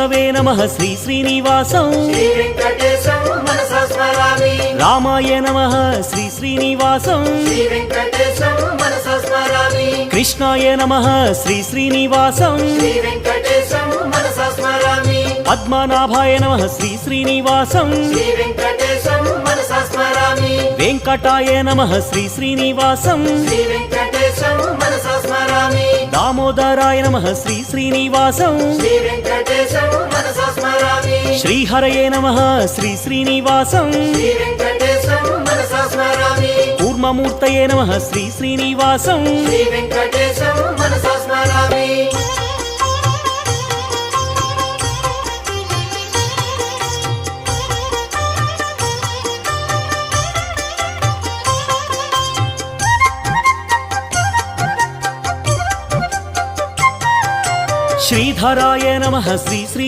విష్ణవే నమః శ్రీ శ్రీనివాసం శ్రీ వెంకటేశం మనసా స్మరామి రామాయ నమః శ్రీ శ్రీనివాసం శ్రీ వెంకటేశం మనసా స్మరామి కృష్ణాయ నమః శ్రీ శ్రీనివాసం శ్రీ వెంకటేశం మనసా స్మరామి పద్మనాభాయ నమః శ్రీ శ్రీనివాసం శ్రీ వెంకటేశం మనసా స్మరామి వెంకటాయ నమః శ్రీ శ్రీనివాసం శ్రీ వెంకటేశం మనసా స్మరామి దామోదరాయ నమః శ్రీ శ్రీనివాసం శ్రీ వెంకటేశం మనసా స్మరామి శ్రీహరయే నమః శ్రీ శ్రీనివాసం శ్రీ వెంకటేశం మనసా స్మరామి కూర్మమూర్తయే నమః శ్రీ శ్రీనివాసం శ్రీ వెంకటేశం మనసా స్మరామి శ్రీధరాయ నమః శ్రీ శ్రీ